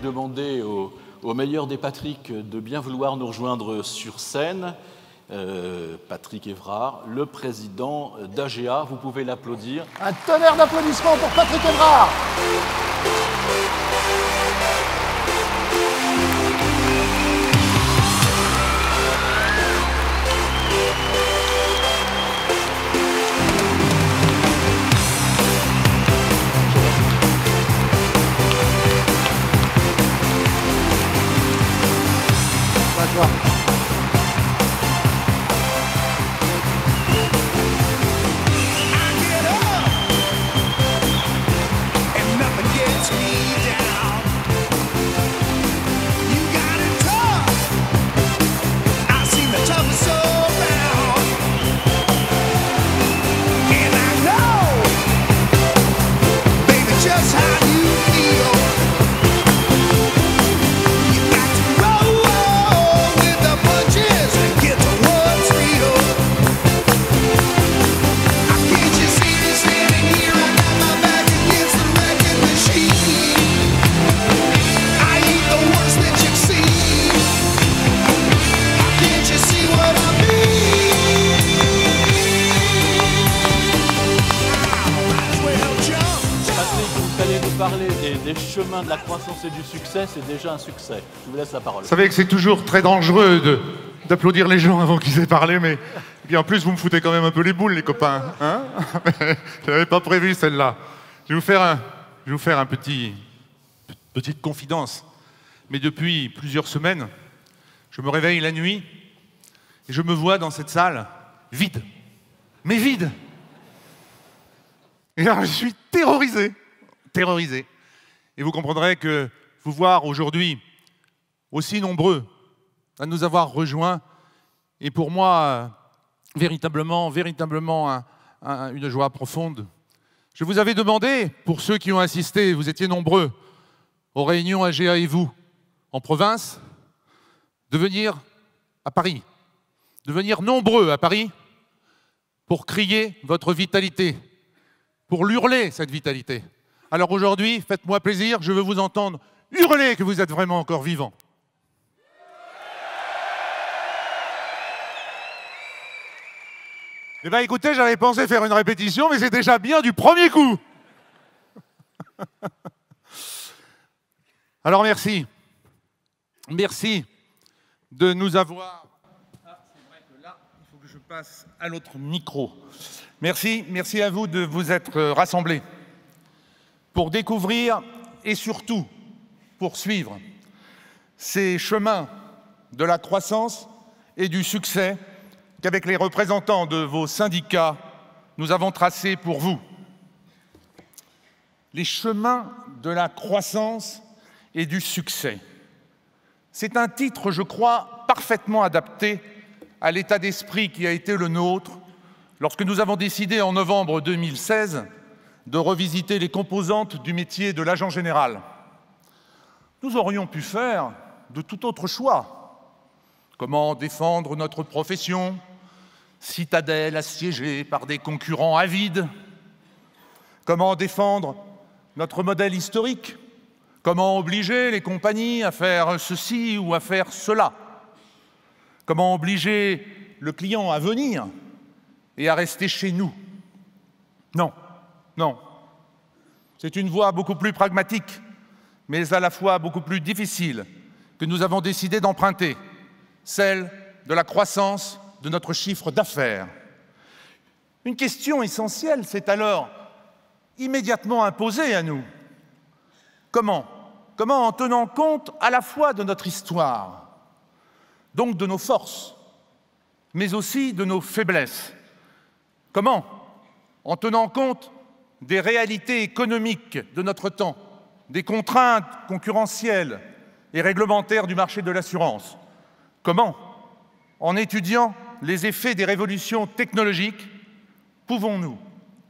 demander au meilleur des Patrick de bien vouloir nous rejoindre sur scène. Patrick Évrard, le président d'AGA, vous pouvez l'applaudir. Un tonnerre d'applaudissements pour Patrick Évrard. Des chemins de la croissance et du succès, c'est déjà un succès. Je vous laisse la parole. Vous savez que c'est toujours très dangereux d'applaudir les gens avant qu'ils aient parlé, mais et puis en plus, vous me foutez quand même un peu les boules, les copains. Hein? Je n'avais pas prévu celle-là. Je vais vous faire une petite confidence. Mais depuis plusieurs semaines, je me réveille la nuit et je me vois dans cette salle vide. Mais vide. Et là, je suis terrorisé. Terrorisé. Et vous comprendrez que vous voir aujourd'hui aussi nombreux à nous avoir rejoints est pour moi véritablement une joie profonde. Je vous avais demandé, pour ceux qui ont assisté, vous étiez nombreux, aux réunions AGA et vous, en province, de venir à Paris, de venir nombreux à Paris pour crier votre vitalité, pour l'hurler cette vitalité. Alors aujourd'hui, faites-moi plaisir, je veux vous entendre hurler que vous êtes vraiment encore vivant. Eh bien écoutez, j'avais pensé faire une répétition, mais c'est déjà bien du premier coup. Alors merci. Merci de nous avoir... Ah, c'est vrai que là, il faut que je passe à l'autre micro. Merci à vous de vous être rassemblés pour découvrir et surtout pour suivre ces chemins de la croissance et du succès qu'avec les représentants de vos syndicats, nous avons tracés pour vous. Les chemins de la croissance et du succès. C'est un titre, je crois, parfaitement adapté à l'état d'esprit qui a été le nôtre lorsque nous avons décidé en novembre 2016 de revisiter les composantes du métier de l'agent général. Nous aurions pu faire de tout autre choix. Comment défendre notre profession, citadelle assiégée par des concurrents avides? Comment défendre notre modèle historique? Comment obliger les compagnies à faire ceci ou à faire cela? Comment obliger le client à venir et à rester chez nous? Non. Non, c'est une voie beaucoup plus pragmatique, mais à la fois beaucoup plus difficile, que nous avons décidé d'emprunter, celle de la croissance de notre chiffre d'affaires. Une question essentielle s'est alors immédiatement imposée à nous. Comment en tenant compte à la fois de notre histoire, donc de nos forces, mais aussi de nos faiblesses? Comment en tenant compte des réalités économiques de notre temps, des contraintes concurrentielles et réglementaires du marché de l'assurance? Comment, en étudiant les effets des révolutions technologiques, pouvons-nous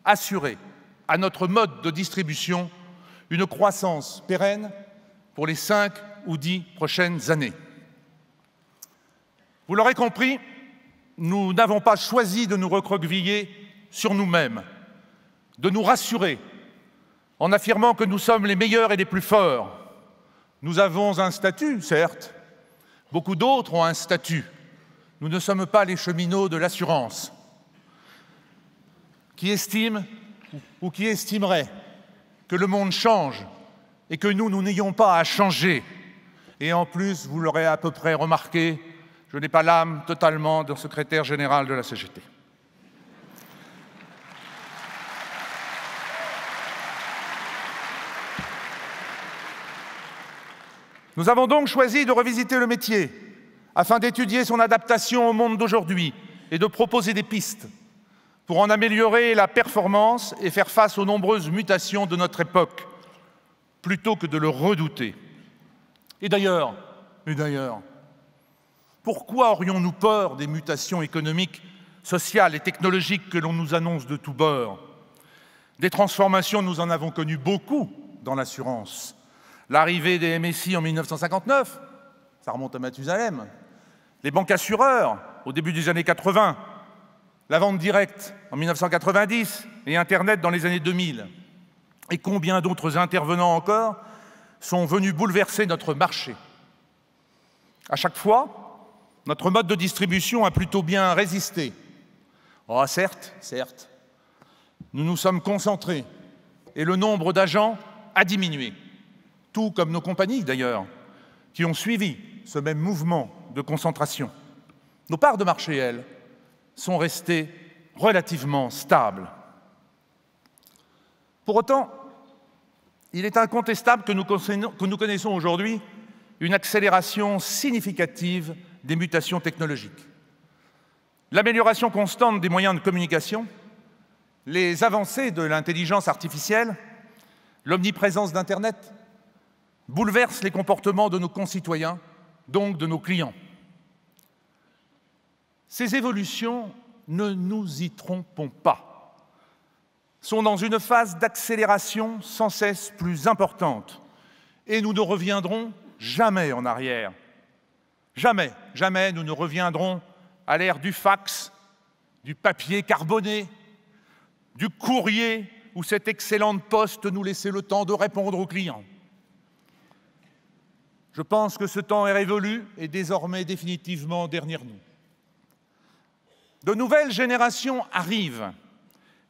assurer à notre mode de distribution une croissance pérenne pour les 5 ou 10 prochaines années? Vous l'aurez compris, nous n'avons pas choisi de nous recroqueviller sur nous-mêmes, de nous rassurer en affirmant que nous sommes les meilleurs et les plus forts. Nous avons un statut, certes. Beaucoup d'autres ont un statut. Nous ne sommes pas les cheminots de l'assurance. Qui estime ou qui estimerait que le monde change et que nous n'ayons pas à changer. Et en plus, vous l'aurez à peu près remarqué, je n'ai pas l'âme totalement de secrétaire général de la CGT. Nous avons donc choisi de revisiter le métier afin d'étudier son adaptation au monde d'aujourd'hui et de proposer des pistes pour en améliorer la performance et faire face aux nombreuses mutations de notre époque, plutôt que de le redouter. Et d'ailleurs, pourquoi aurions-nous peur des mutations économiques, sociales et technologiques que l'on nous annonce de tous bords? Des transformations, nous en avons connu beaucoup dans l'assurance. L'arrivée des MSI en 1959, ça remonte à Mathusalem. Les banques assureurs au début des années 80, la vente directe en 1990 et Internet dans les années 2000. Et combien d'autres intervenants encore sont venus bouleverser notre marché. À chaque fois, notre mode de distribution a plutôt bien résisté. Oh, certes, nous nous sommes concentrés et le nombre d'agents a diminué. Tout comme nos compagnies d'ailleurs, qui ont suivi ce même mouvement de concentration. Nos parts de marché, elles, sont restées relativement stables. Pour autant, il est incontestable que nous connaissons aujourd'hui une accélération significative des mutations technologiques. L'amélioration constante des moyens de communication, les avancées de l'intelligence artificielle, l'omniprésence d'Internet bouleversent les comportements de nos concitoyens, donc de nos clients. Ces évolutions, ne nous y trompons pas, sont dans une phase d'accélération sans cesse plus importante et nous ne reviendrons jamais en arrière. Jamais nous ne reviendrons à l'ère du fax, du papier carboné, du courrier où cette excellente poste nous laissait le temps de répondre aux clients. Je pense que ce temps est révolu et désormais définitivement derrière nous. De nouvelles générations arrivent,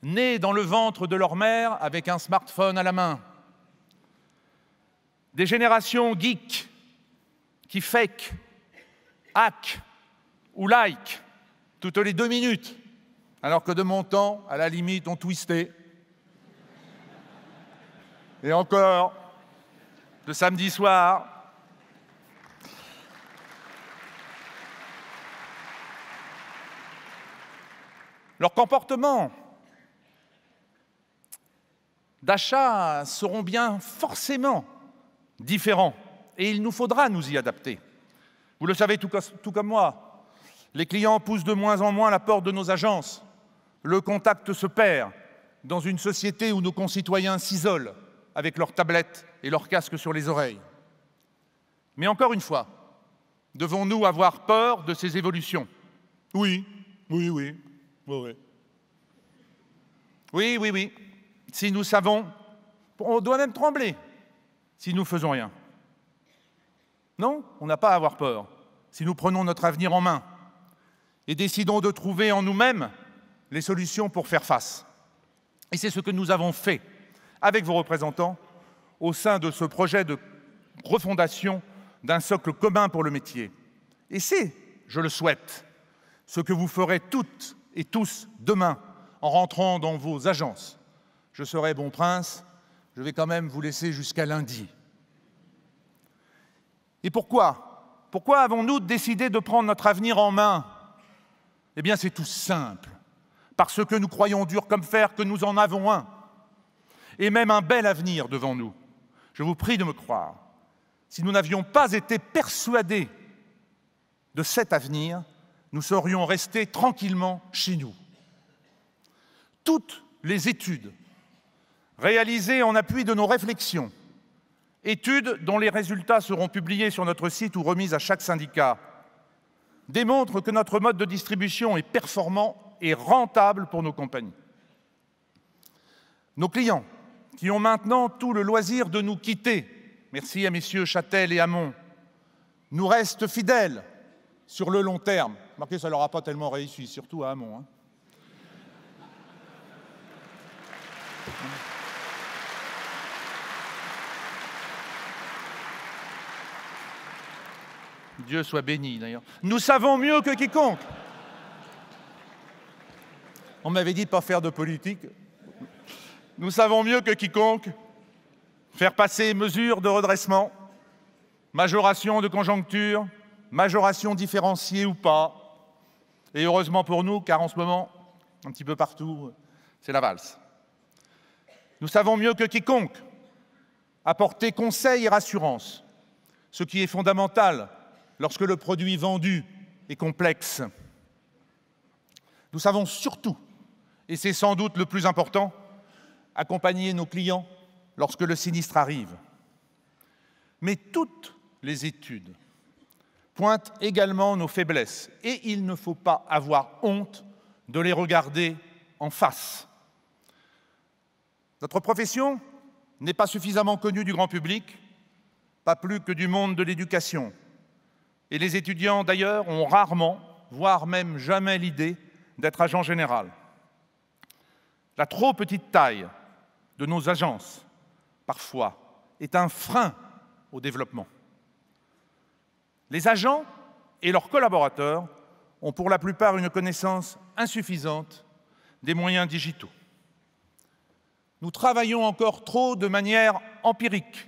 nées dans le ventre de leur mère avec un smartphone à la main. Des générations geeks qui fake, hack ou like toutes les 2 minutes, alors que de mon temps, à la limite, on twistait. Et encore, le samedi soir, leurs comportements d'achat seront bien forcément différents et il nous faudra nous y adapter. Vous le savez tout comme moi, les clients poussent de moins en moins la porte de nos agences. Le contact se perd dans une société où nos concitoyens s'isolent avec leurs tablettes et leurs casques sur les oreilles. Mais encore une fois, devons-nous avoir peur de ces évolutions? Oui. Si nous savons, on doit même trembler si nous ne faisons rien. Non, on n'a pas à avoir peur si nous prenons notre avenir en main et décidons de trouver en nous-mêmes les solutions pour faire face. Et c'est ce que nous avons fait avec vos représentants au sein de ce projet de refondation d'un socle commun pour le métier. Et c'est, je le souhaite, ce que vous ferez toutes et tous demain en rentrant dans vos agences. Je serai bon prince, je vais quand même vous laisser jusqu'à lundi. Et pourquoi? Pourquoi avons-nous décidé de prendre notre avenir en main? Eh bien, c'est tout simple. Parce que nous croyons dur comme fer que nous en avons un. Et même un bel avenir devant nous. Je vous prie de me croire. Si nous n'avions pas été persuadés de cet avenir, nous serions restés tranquillement chez nous. Toutes les études réalisées en appui de nos réflexions, études dont les résultats seront publiés sur notre site ou remis à chaque syndicat, démontrent que notre mode de distribution est performant et rentable pour nos compagnies. Nos clients, qui ont maintenant tout le loisir de nous quitter merci à messieurs Châtel et Hamon, nous restent fidèles sur le long terme. Remarquez, ça ne leur a pas tellement réussi, surtout à Hamon. Hein. Dieu soit béni, d'ailleurs. Nous savons mieux que quiconque. On m'avait dit de ne pas faire de politique. Nous savons mieux que quiconque faire passer mesures de redressement, majoration de conjoncture, majoration différenciée ou pas. Et heureusement pour nous, car en ce moment, un petit peu partout, c'est la valse. Nous savons mieux que quiconque apporter conseil et rassurance, ce qui est fondamental lorsque le produit vendu est complexe. Nous savons surtout, et c'est sans doute le plus important, accompagner nos clients lorsque le sinistre arrive. Mais toutes les études pointent également nos faiblesses et il ne faut pas avoir honte de les regarder en face. Notre profession n'est pas suffisamment connue du grand public, pas plus que du monde de l'éducation. Et les étudiants, d'ailleurs, ont rarement, voire même jamais l'idée d'être agent général. La trop petite taille de nos agences, parfois, est un frein au développement. Les agents et leurs collaborateurs ont pour la plupart une connaissance insuffisante des moyens digitaux. Nous travaillons encore trop de manière empirique,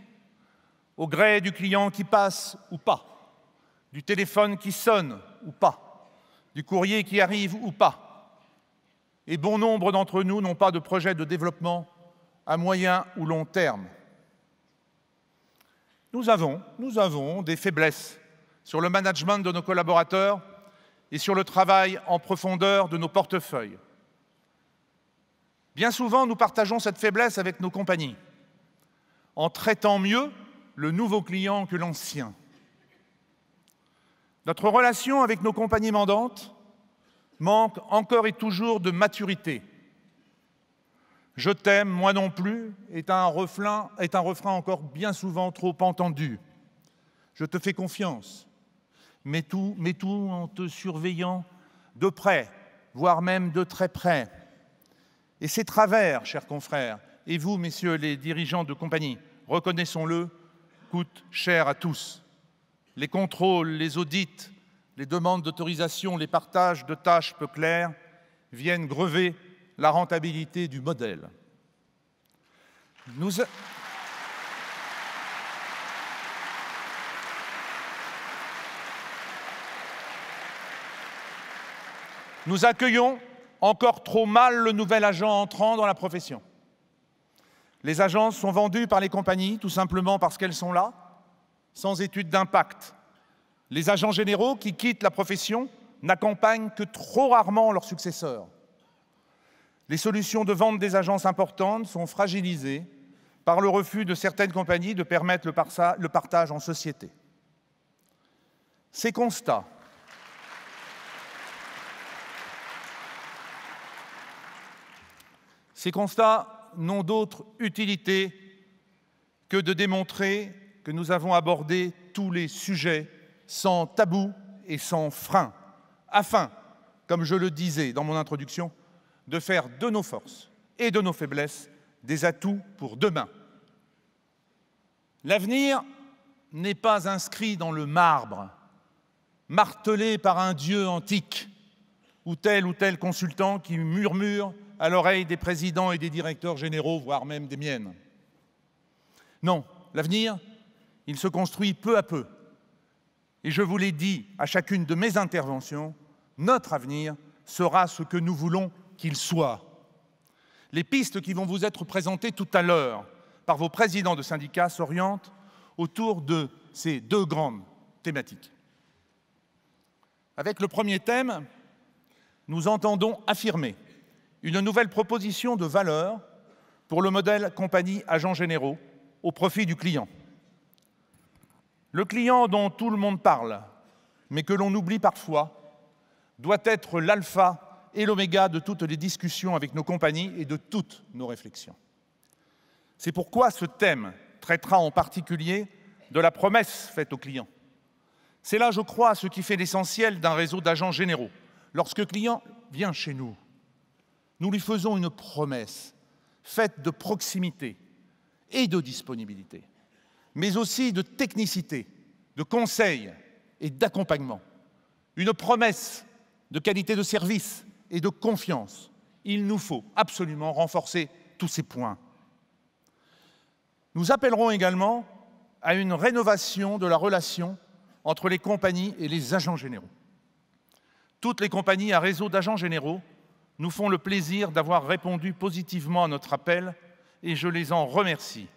au gré du client qui passe ou pas, du téléphone qui sonne ou pas, du courrier qui arrive ou pas. Et bon nombre d'entre nous n'ont pas de projet de développement à moyen ou long terme. Nous avons des faiblesses sur le management de nos collaborateurs et sur le travail en profondeur de nos portefeuilles. Bien souvent, nous partageons cette faiblesse avec nos compagnies, en traitant mieux le nouveau client que l'ancien. Notre relation avec nos compagnies mandantes manque encore et toujours de maturité. « Je t'aime, moi non plus » est un refrain encore bien souvent trop entendu. « Je te fais confiance », mais tout en te surveillant de près, voire même de très près. Et ces travers, chers confrères, et vous, messieurs les dirigeants de compagnie, reconnaissons-le, coûtent cher à tous. Les contrôles, les audits, les demandes d'autorisation, les partages de tâches peu clairs viennent grever la rentabilité du modèle. Nous accueillons encore trop mal le nouvel agent entrant dans la profession. Les agences sont vendues par les compagnies tout simplement parce qu'elles sont là, sans étude d'impact. Les agents généraux qui quittent la profession n'accompagnent que trop rarement leurs successeurs. Les solutions de vente des agences importantes sont fragilisées par le refus de certaines compagnies de permettre le partage en société. Ces constats n'ont d'autre utilité que de démontrer que nous avons abordé tous les sujets sans tabou et sans frein, afin, comme je le disais dans mon introduction, de faire de nos forces et de nos faiblesses des atouts pour demain. L'avenir n'est pas inscrit dans le marbre, martelé par un dieu antique ou tel consultant qui murmure à l'oreille des présidents et des directeurs généraux, voire même des miennes. Non, l'avenir, il se construit peu à peu. Et je vous l'ai dit à chacune de mes interventions, notre avenir sera ce que nous voulons qu'il soit. Les pistes qui vont vous être présentées tout à l'heure par vos présidents de syndicats s'orientent autour de ces deux grandes thématiques. Avec le premier thème, nous entendons affirmer une nouvelle proposition de valeur pour le modèle compagnie agents généraux au profit du client. Le client dont tout le monde parle, mais que l'on oublie parfois, doit être l'alpha et l'oméga de toutes les discussions avec nos compagnies et de toutes nos réflexions. C'est pourquoi ce thème traitera en particulier de la promesse faite aux clients. C'est là, je crois, ce qui fait l'essentiel d'un réseau d'agents généraux. Lorsque le client vient chez nous, nous lui faisons une promesse faite de proximité et de disponibilité, mais aussi de technicité, de conseil et d'accompagnement. Une promesse de qualité de service et de confiance. Il nous faut absolument renforcer tous ces points. Nous appellerons également à une rénovation de la relation entre les compagnies et les agents généraux. Toutes les compagnies à réseau d'agents généraux nous font le plaisir d'avoir répondu positivement à notre appel et je les en remercie.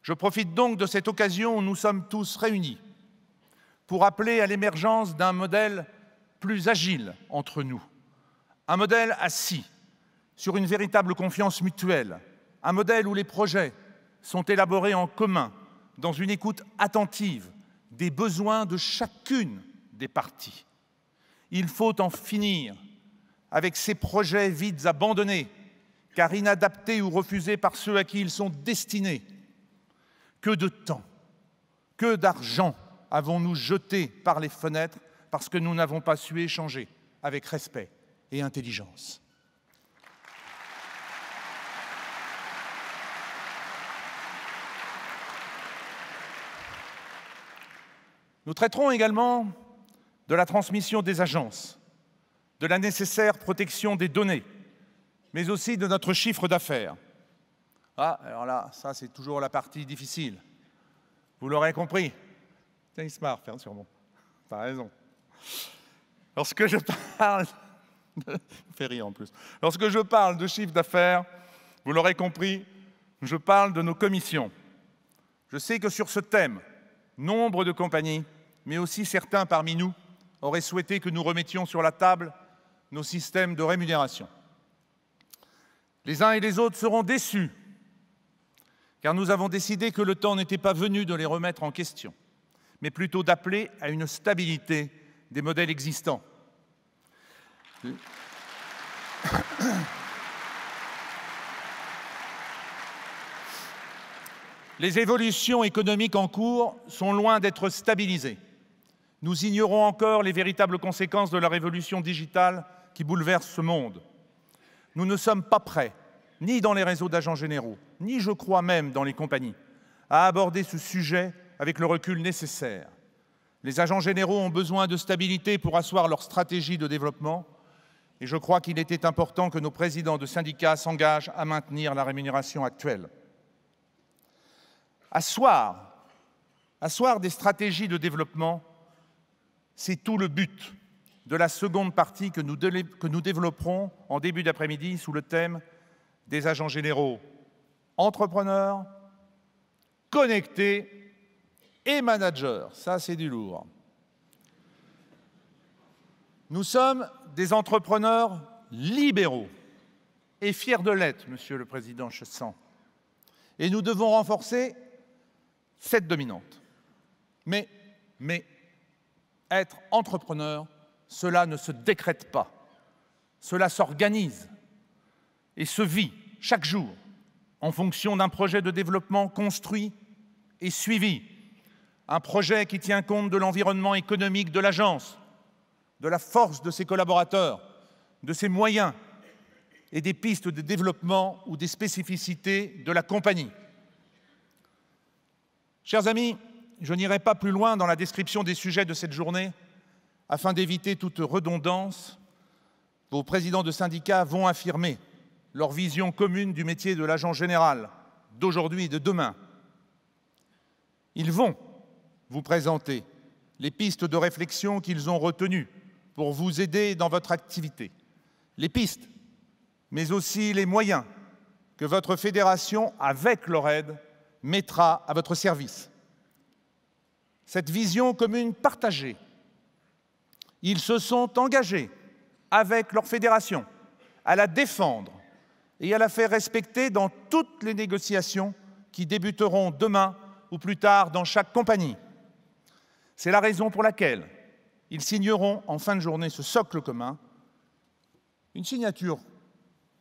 Je profite donc de cette occasion où nous sommes tous réunis pour appeler à l'émergence d'un modèle plus agile entre nous, un modèle assis sur une véritable confiance mutuelle, un modèle où les projets sont élaborés en commun, dans une écoute attentive des besoins de chacune des parties. Il faut en finir avec ces projets vides abandonnés, car inadaptés ou refusés par ceux à qui ils sont destinés. Que de temps, que d'argent avons-nous jeté par les fenêtres parce que nous n'avons pas su échanger avec respect et intelligence. Nous traiterons également de la transmission des agences, de la nécessaire protection des données, mais aussi de notre chiffre d'affaires. Ah, alors là, ça c'est toujours la partie difficile. Vous l'aurez compris. Tiens, il se marre, sûrement. T'as raison. Lorsque je parle... fait rire en plus. Lorsque je parle de chiffre d'affaires, vous l'aurez compris, je parle de nos commissions. Je sais que sur ce thème, nombre de compagnies, mais aussi certains parmi nous, auraient souhaité que nous remettions sur la table nos systèmes de rémunération. Les uns et les autres seront déçus, car nous avons décidé que le temps n'était pas venu de les remettre en question, mais plutôt d'appeler à une stabilité des modèles existants. Les évolutions économiques en cours sont loin d'être stabilisées. Nous ignorons encore les véritables conséquences de la révolution digitale qui bouleverse ce monde. Nous ne sommes pas prêts, ni dans les réseaux d'agents généraux, ni, je crois même, dans les compagnies, à aborder ce sujet avec le recul nécessaire. Les agents généraux ont besoin de stabilité pour asseoir leur stratégie de développement et je crois qu'il était important que nos présidents de syndicats s'engagent à maintenir la rémunération actuelle. Asseoir des stratégies de développement, c'est tout le but de la seconde partie que nous développerons en début d'après-midi sous le thème des agents généraux entrepreneurs, connectés et managers. Ça, c'est du lourd. Nous sommes des entrepreneurs libéraux et fiers de l'être, Monsieur le Président Chassan. Et nous devons renforcer cette dominante. Mais être entrepreneur, cela ne se décrète pas. Cela s'organise et se vit chaque jour en fonction d'un projet de développement construit et suivi. Un projet qui tient compte de l'environnement économique de l'agence, de la force de ses collaborateurs, de ses moyens et des pistes de développement ou des spécificités de la compagnie. Chers amis, je n'irai pas plus loin dans la description des sujets de cette journée. Afin d'éviter toute redondance, vos présidents de syndicats vont affirmer leur vision commune du métier de l'agent général d'aujourd'hui et de demain. Ils vont vous présenter les pistes de réflexion qu'ils ont retenues pour vous aider dans votre activité. Les pistes, mais aussi les moyens que votre fédération, avec leur aide, mettra à votre service. Cette vision commune partagée, ils se sont engagés avec leur fédération à la défendre et à la faire respecter dans toutes les négociations qui débuteront demain ou plus tard dans chaque compagnie. C'est la raison pour laquelle ils signeront en fin de journée ce socle commun. Une signature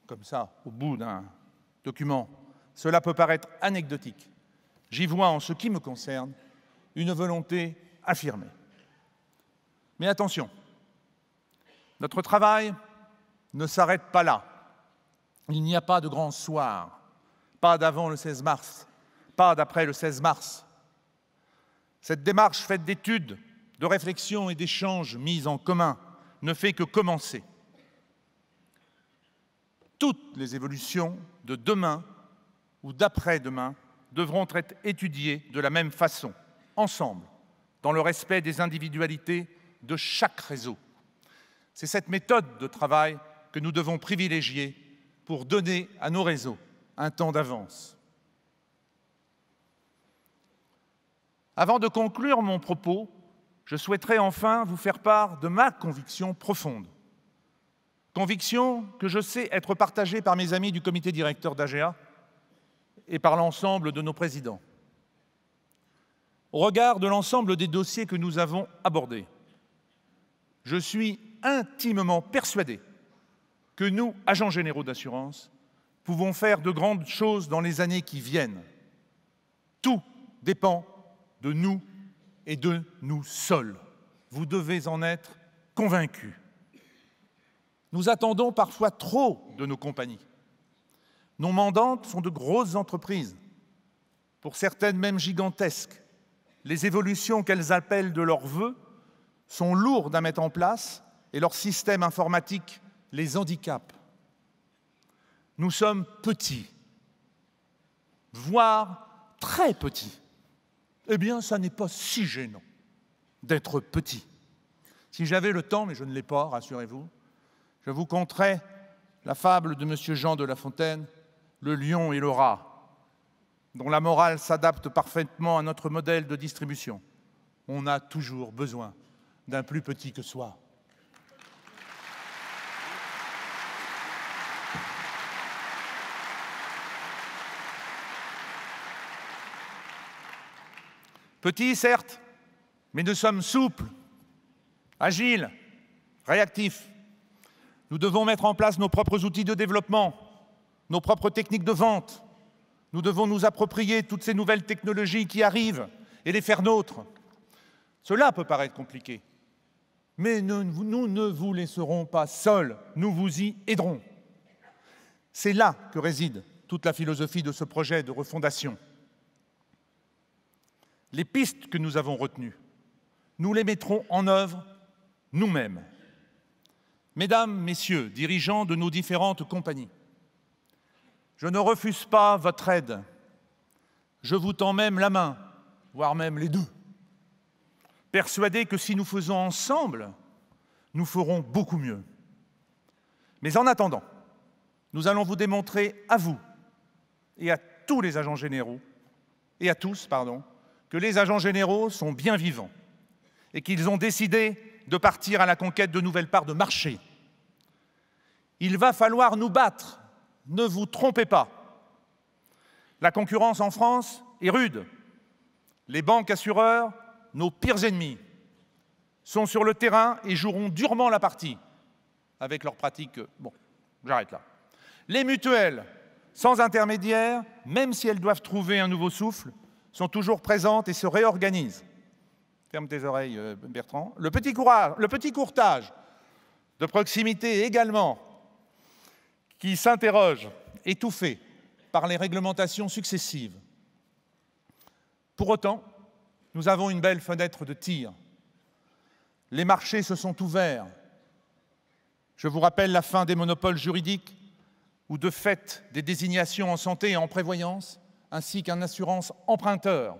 comme ça, au bout d'un document, cela peut paraître anecdotique, J'y vois, en ce qui me concerne, une volonté affirmée. Mais attention, notre travail ne s'arrête pas là. Il n'y a pas de grand soir, pas d'avant le 16 mars, pas d'après le 16 mars. Cette démarche faite d'études, de réflexions et d'échanges mis en commun ne fait que commencer. Toutes les évolutions de demain ou d'après-demain devront être étudiées de la même façon, ensemble, dans le respect des individualités de chaque réseau. C'est cette méthode de travail que nous devons privilégier pour donner à nos réseaux un temps d'avance. Avant de conclure mon propos, je souhaiterais enfin vous faire part de ma conviction profonde. Conviction que je sais être partagée par mes amis du comité directeur d'AGEA et par l'ensemble de nos présidents. Au regard de l'ensemble des dossiers que nous avons abordés, je suis intimement persuadé que nous, agents généraux d'assurance, pouvons faire de grandes choses dans les années qui viennent. Tout dépend de nous et de nous seuls. Vous devez en être convaincus. Nous attendons parfois trop de nos compagnies. Nos mandantes sont de grosses entreprises, pour certaines même gigantesques. Les évolutions qu'elles appellent de leurs vœux sont lourdes à mettre en place et leur système informatique les handicape. Nous sommes petits, voire très petits. Eh bien, ça n'est pas si gênant d'être petit. Si j'avais le temps, mais je ne l'ai pas, rassurez-vous, je vous conterai la fable de M. Jean de La Fontaine, le lion et le rat, dont la morale s'adapte parfaitement à notre modèle de distribution. On a toujours besoin d'un plus petit que soi. Petits, certes, mais nous sommes souples, agiles, réactifs. Nous devons mettre en place nos propres outils de développement, nos propres techniques de vente. Nous devons nous approprier toutes ces nouvelles technologies qui arrivent et les faire nôtres. Cela peut paraître compliqué, mais nous ne vous laisserons pas seuls, nous vous y aiderons. C'est là que réside toute la philosophie de ce projet de refondation. Les pistes que nous avons retenues, nous les mettrons en œuvre nous-mêmes. Mesdames, Messieurs, dirigeants de nos différentes compagnies, je ne refuse pas votre aide. Je vous tends même la main, voire même les deux. Persuadé que si nous faisons ensemble, nous ferons beaucoup mieux. Mais en attendant, nous allons vous démontrer à vous et à tous les agents généraux, que les agents généraux sont bien vivants et qu'ils ont décidé de partir à la conquête de nouvelles parts de marché. Il va falloir nous battre, ne vous trompez pas. La concurrence en France est rude. Les banques assureurs, nos pires ennemis, sont sur le terrain et joueront durement la partie avec leurs pratiques. Bon, j'arrête là. Les mutuelles, sans intermédiaire, même si elles doivent trouver un nouveau souffle, sont toujours présentes et se réorganisent. Ferme tes oreilles, Bertrand. Le petit courtage de proximité également, qui s'interroge, étouffé par les réglementations successives. Pour autant, nous avons une belle fenêtre de tir. Les marchés se sont ouverts. Je vous rappelle la fin des monopoles juridiques ou de fait des désignations en santé et en prévoyance, ainsi qu'en assurance emprunteur.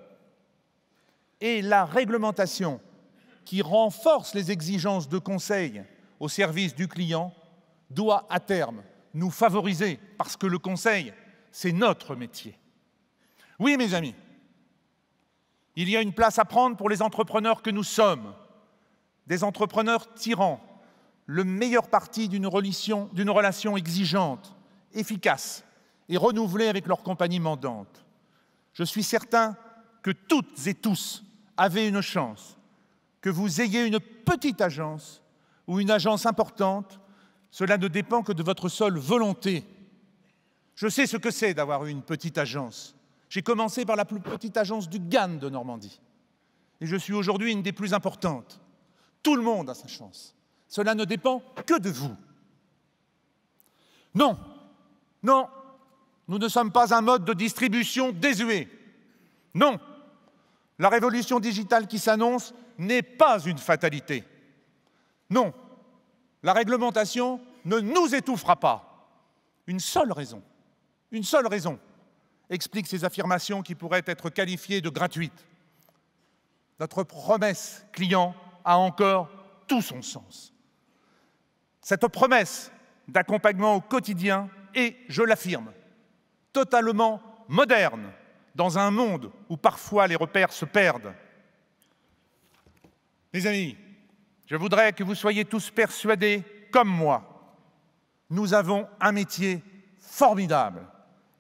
Et la réglementation qui renforce les exigences de conseil au service du client doit à terme nous favoriser, parce que le conseil, c'est notre métier. Oui, mes amis, il y a une place à prendre pour les entrepreneurs que nous sommes, des entrepreneurs tirant le meilleur parti d'une relation exigeante, efficace et renouvelée avec leur compagnie mandante. Je suis certain que toutes et tous avez une chance, que vous ayez une petite agence ou une agence importante, cela ne dépend que de votre seule volonté. Je sais ce que c'est d'avoir une petite agence, J'ai commencé par la plus petite agence du GAN de Normandie. Et je suis aujourd'hui une des plus importantes. Tout le monde a sa chance. Cela ne dépend que de vous. Non, non, nous ne sommes pas un mode de distribution désuet. Non, la révolution digitale qui s'annonce n'est pas une fatalité. Non, la réglementation ne nous étouffera pas. Une seule raison explique ces affirmations qui pourraient être qualifiées de gratuites. Notre promesse client a encore tout son sens. Cette promesse d'accompagnement au quotidien est, je l'affirme, totalement moderne dans un monde où parfois les repères se perdent. Mes amis, je voudrais que vous soyez tous persuadés, comme moi, nous avons un métier formidable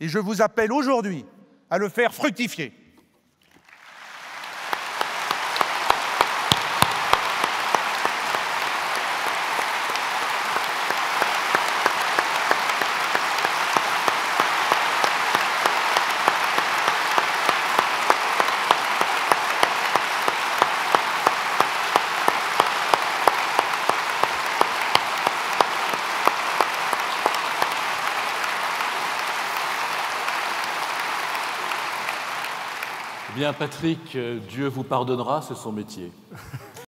et je vous appelle aujourd'hui à le faire fructifier. Bien, Patrick, Dieu vous pardonnera, c'est son métier.